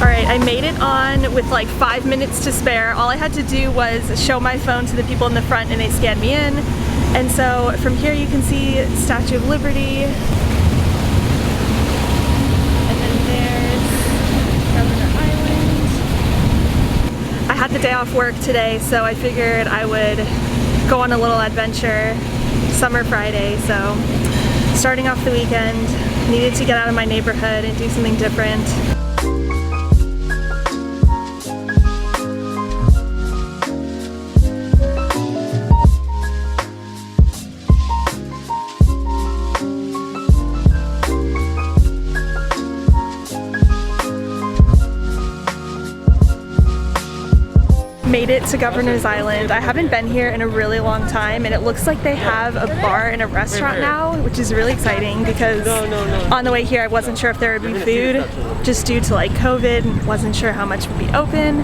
Alright, I made it on with like 5 minutes to spare. All I had to do was show my phone to the people in the front and they scanned me in. And so from here you can see Statue of Liberty. And then there's Governor Island. I had the day off work today, so I figured I would go on a little adventure. Summer Friday, so starting off the weekend, needed to get out of my neighborhood and do something different. Made it to Governor's Island. I haven't been here in a really long time, and it looks like they have a bar and a restaurant now, which is really exciting because on the way here I wasn't sure if there would be food just due to like COVID, and wasn't sure how much would be open,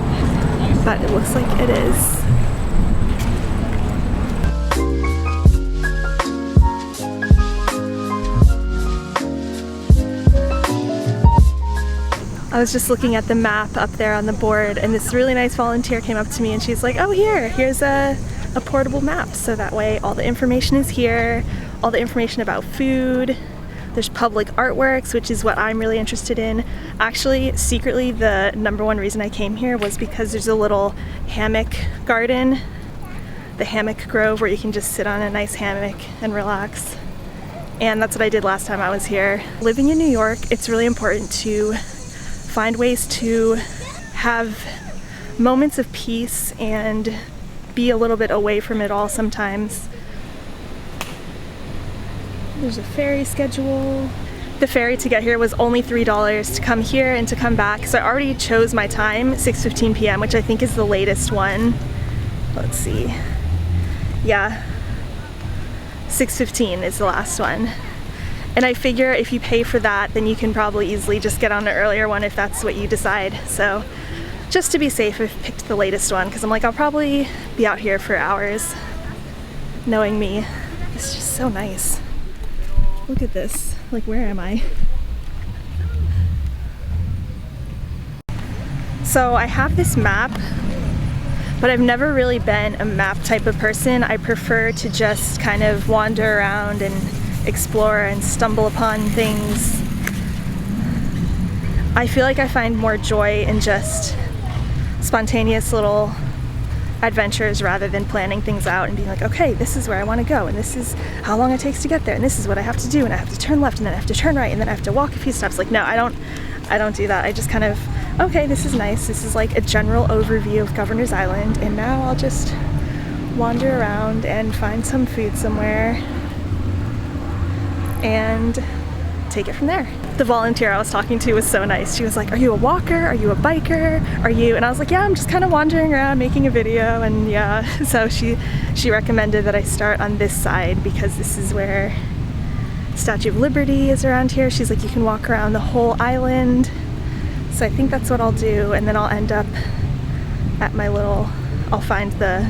but it looks like it is. I was just looking at the map up there on the board, and this really nice volunteer came up to me and she's like, oh, here's a portable map, so that way all the information is here, all the information about food. There's public artworks, which is what I'm really interested in. Actually, secretly, the #1 reason I came here was because there's a little hammock garden, the hammock grove, where you can just sit on a nice hammock and relax. And that's what I did last time I was here. Living in New York, it's really important to find ways to have moments of peace and be a little bit away from it all sometimes. There's a ferry schedule. The ferry to get here was only $3 to come here and to come back, so I already chose my time, 6:15 p.m., which I think is the latest one. Let's see. Yeah, 6:15 is the last one. And I figure if you pay for that, then you can probably easily just get on an earlier one if that's what you decide. So just to be safe, I've picked the latest one because I'm like, I'll probably be out here for hours. Knowing me, it's just so nice. Look at this. Like, where am I? So I have this map, but I've never really been a map type of person. I prefer to just kind of wander around and explore and stumble upon things. I feel like I find more joy in just spontaneous little adventures rather than planning things out and being like, okay, this is where I want to go, and this is how long it takes to get there, and this is what I have to do, and I have to turn left, and then I have to turn right, and then I have to walk a few steps. Like, no, I don't do that. I just kind of, okay, this is nice. This is like a general overview of Governor's Island, and now I'll just wander around and find some food somewhere and take it from there. The volunteer I was talking to was so nice. She was like, are you a walker? Are you a biker? Are you? And I was like, yeah, I'm just kind of wandering around making a video, and yeah. So she recommended that I start on this side because this is where Statue of Liberty is around here. She's like, you can walk around the whole island. So I think that's what I'll do, and then I'll end up at my little, I'll find the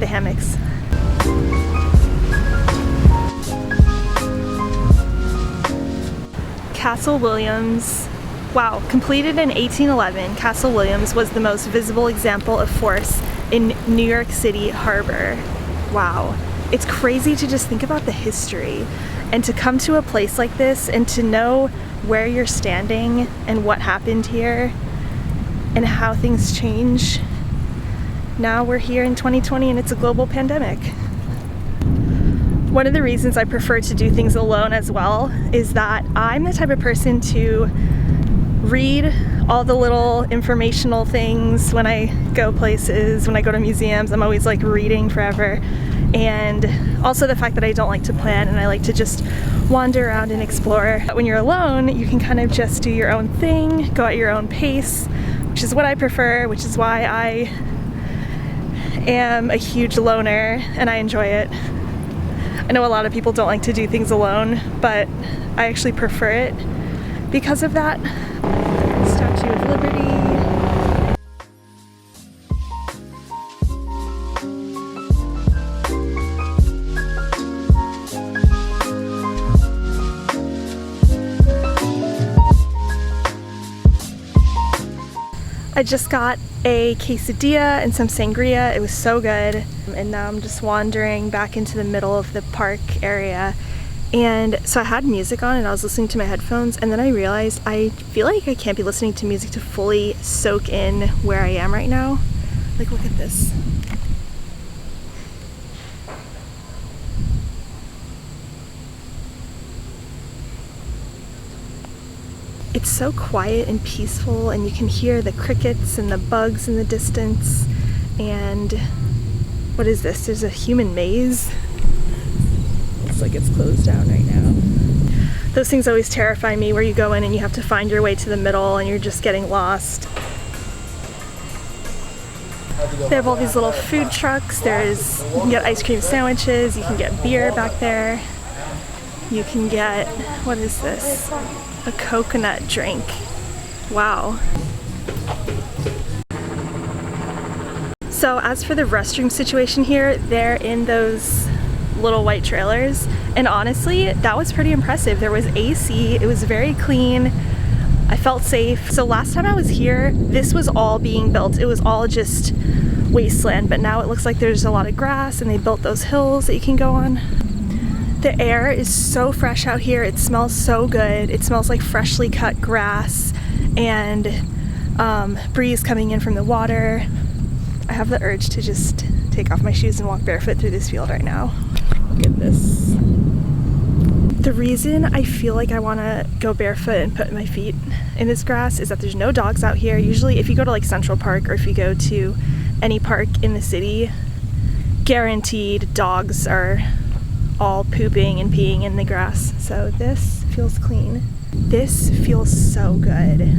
hammocks. Castle Williams. Wow, completed in 1811, Castle Williams was the most visible example of force in New York City harbor. Wow. It's crazy to just think about the history and to come to a place like this and to know where you're standing and what happened here and how things change. Now we're here in 2020 and it's a global pandemic. One of the reasons I prefer to do things alone as well is that I'm the type of person to read all the little informational things when I go places, when I go to museums. I'm always like reading forever. And also the fact that I don't like to plan and I like to just wander around and explore. But when you're alone, you can kind of just do your own thing, go at your own pace, which is what I prefer, which is why I am a huge loner and I enjoy it. I know a lot of people don't like to do things alone, but I actually prefer it because of that. Statue of Liberty. I just got a quesadilla and some sangria. It was so good. And now I'm just wandering back into the middle of the park area. And so I had music on and I was listening to my headphones, and then I realized I feel like I can't be listening to music to fully soak in where I am right now. Like, look at this. It's so quiet and peaceful, and you can hear the crickets and the bugs in the distance. And what is this? There's a human maze. Looks like it's closed down right now. Those things always terrify me, where you go in and you have to find your way to the middle and you're just getting lost. They have all these little food trucks. You can get ice cream sandwiches, you can get beer back there. You can get, what is this? A coconut drink. Wow. So as for the restroom situation here, they're in those little white trailers, and honestly that was pretty impressive. There was AC, it was very clean, I felt safe. So last time I was here, this was all being built. It was all just wasteland, but now it looks like there's a lot of grass and they built those hills that you can go on. The air is so fresh out here. It smells so good. It smells like freshly cut grass and breeze coming in from the water. I have the urge to just take off my shoes and walk barefoot through this field right now. Look at this. The reason I feel like I want to go barefoot and put my feet in this grass is that there's no dogs out here. Usually if you go to like Central Park or if you go to any park in the city, guaranteed dogs are all pooping and peeing in the grass. So this feels clean. This feels so good.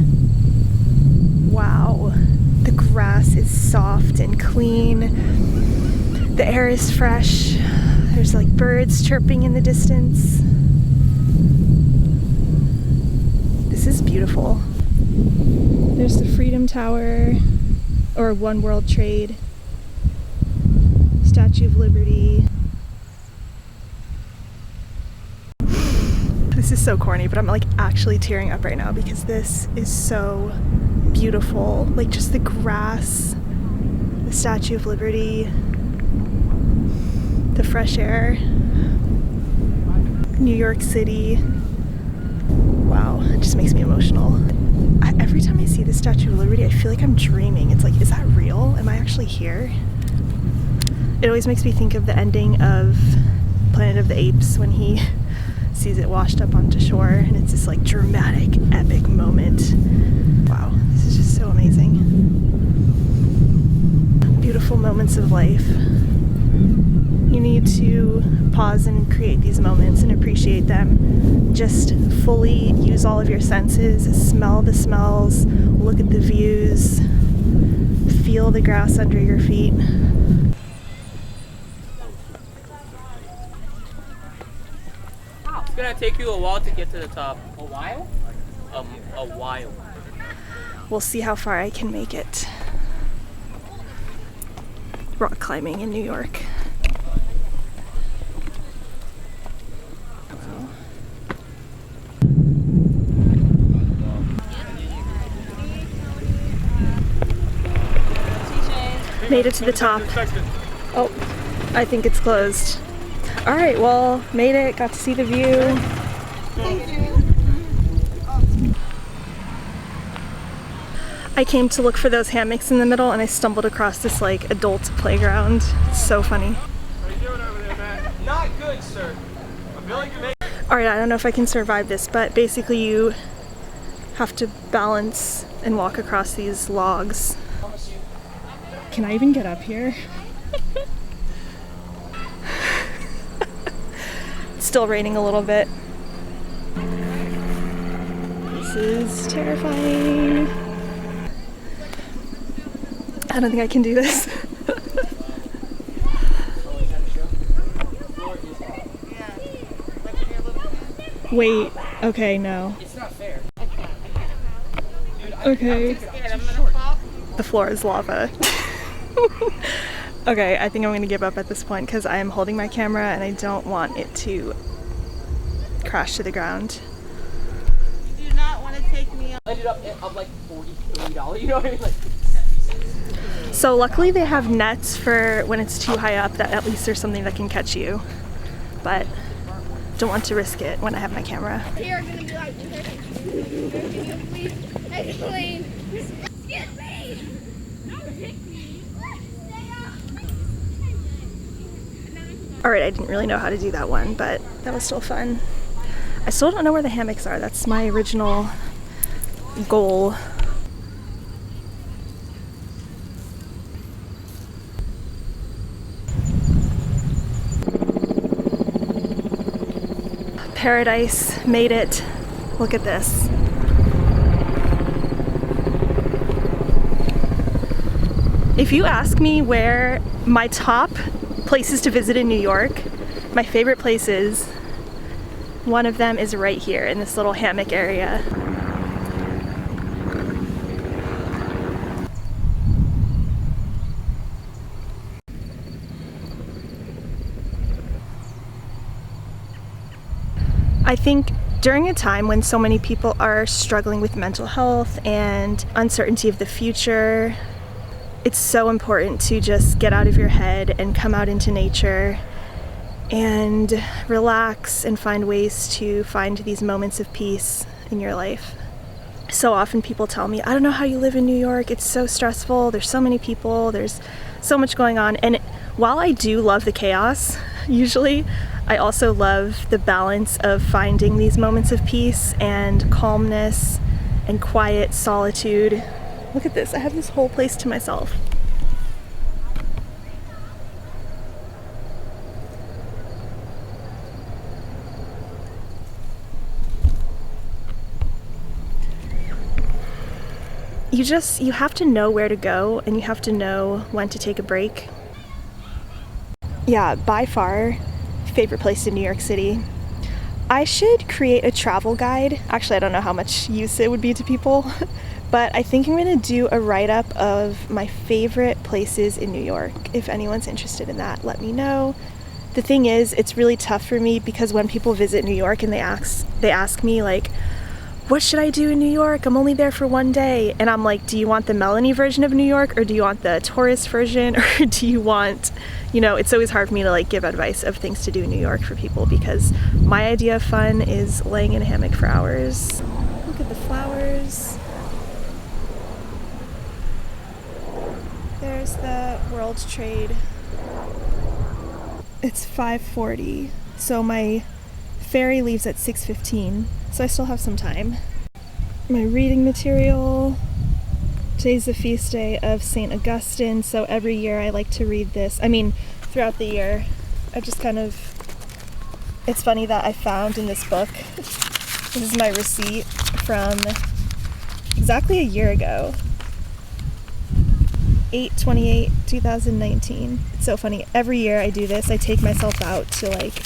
Wow. The grass is soft and clean. The air is fresh. There's like birds chirping in the distance. This is beautiful. There's the Freedom Tower, or One World Trade, Statue of Liberty. This is so corny, but I'm like actually tearing up right now because this is so beautiful. Like just the grass, the Statue of Liberty, the fresh air, New York City. Wow, it just makes me emotional. Every time I see the Statue of Liberty, I feel like I'm dreaming. It's like, is that real? Am I actually here? It always makes me think of the ending of Planet of the Apes when he sees it washed up onto shore, and it's this like dramatic, epic moment. Wow, this is just so amazing. Beautiful moments of life. You need to pause and create these moments and appreciate them. Just fully use all of your senses, smell the smells, look at the views, feel the grass under your feet. It's gonna take you a while to get to the top. A while? A while. We'll see how far I can make it. Rock climbing in New York. Made it to the top. Oh, I think it's closed. All right, well, made it, got to see the view. Thank you. I came to look for those hammocks in the middle and I stumbled across this like adult playground. It's so funny. What are you doing over there, Matt? Not good, sir. I feel like you're making... All right, I don't know if I can survive this, but basically you have to balance and walk across these logs. Can I even get up here? It's still raining a little bit. This is terrifying. I don't think I can do this. Wait, okay, no. It's not fair. Okay. The floor is lava. Okay, I think I'm gonna give up at this point because I am holding my camera and I don't want it to crash to the ground. You do not want to take me on. ended up like $43. You know what I mean? Like. So luckily they have nets for when it's too high up, that at least there's something that can catch you. But don't want to risk it when I have my camera. Here are gonna be like, can you please explain? Excuse me! Don't hit me! Stay up! Alright, I didn't really know how to do that one, but that was still fun. I still don't know where the hammocks are. That's my original goal. Paradise, made it. Look at this. If you ask me where my top places to visit in New York, my favorite places, one of them is right here in this little hammock area. I think during a time when so many people are struggling with mental health and uncertainty of the future, it's so important to just get out of your head and come out into nature and relax and find ways to find these moments of peace in your life. So often people tell me, I don't know how you live in New York, it's so stressful, there's so many people, there's so much going on. And while I do love the chaos, usually, I also love the balance of finding these moments of peace and calmness and quiet solitude. Look at this, I have this whole place to myself. You have to know where to go and you have to know when to take a break. Yeah, by far, favorite place in New York City. I should create a travel guide. Actually, I don't know how much use it would be to people, but I think I'm gonna do a write-up of my favorite places in New York. If anyone's interested in that, let me know. The thing is, it's really tough for me because when people visit New York and they ask me like, what should I do in New York? I'm only there for one day. And I'm like, do you want the Melanie version of New York or do you want the tourist version or do you want, it's always hard for me to like give advice of things to do in New York for people because my idea of fun is laying in a hammock for hours. Look at the flowers. There's the World Trade. It's 5:40, so my ferry leaves at 6:15. So I still have some time. My reading material. Today's the feast day of St. Augustine, so every year I like to read this. Throughout the year, it's funny that I found in this book, this is my receipt from exactly a year ago, 8/28/2019. It's so funny. Every year I do this, I take myself out to like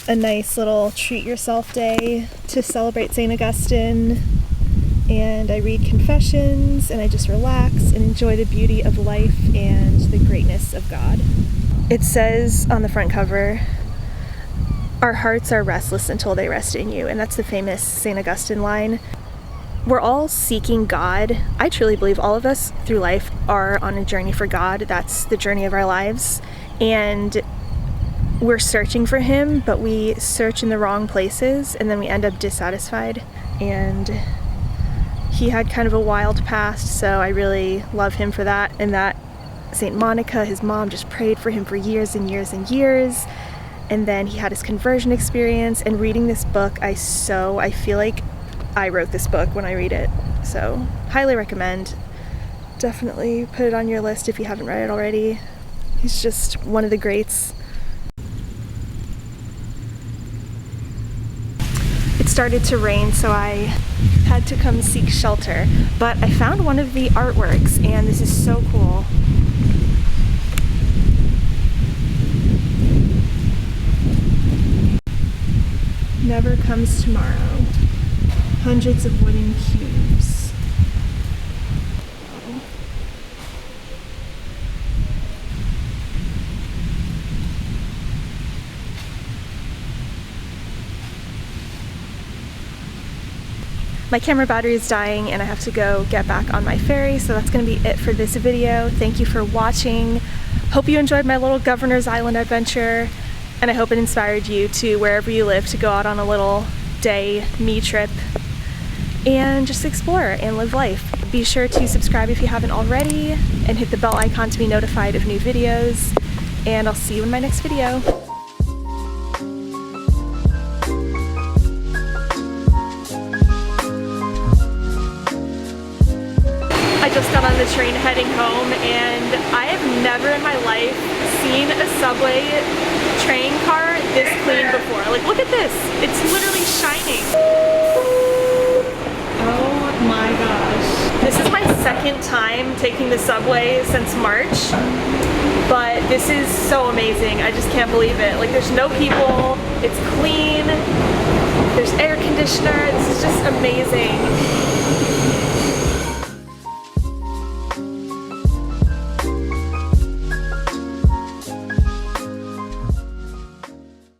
a nice little treat yourself day to celebrate St. Augustine, and I read confessions and I just relax and enjoy the beauty of life and the greatness of God. It says on the front cover, our hearts are restless until they rest in you, and that's the famous St. Augustine line. We're all seeking God. I truly believe all of us through life are on a journey for God. That's the journey of our lives, and we're searching for him, but we search in the wrong places and then we end up dissatisfied. And he had kind of a wild past, so I really love him for that. And that St. Monica, his mom, just prayed for him for years and years and years. And then he had his conversion experience, and reading this book, I feel like I wrote this book when I read it. So highly recommend. Definitely put it on your list if you haven't read it already. He's just one of the greats. It started to rain, so I had to come seek shelter, but I found one of the artworks and this is so cool. Never comes tomorrow. Hundreds of wooden cubes. My camera battery is dying and I have to go get back on my ferry, so that's gonna be it for this video. Thank you for watching. Hope you enjoyed my little Governor's Island adventure, and I hope it inspired you to, wherever you live, to go out on a little day me trip and just explore and live life. Be sure to subscribe if you haven't already and hit the bell icon to be notified of new videos, and I'll see you in my next video. I just got on the train heading home, and I have never in my life seen a subway train car this clean before. Like, look at this. It's literally shining. Oh my gosh. This is my second time taking the subway since March, but this is so amazing. I just can't believe it. Like, there's no people, it's clean, there's air conditioner, this is just amazing.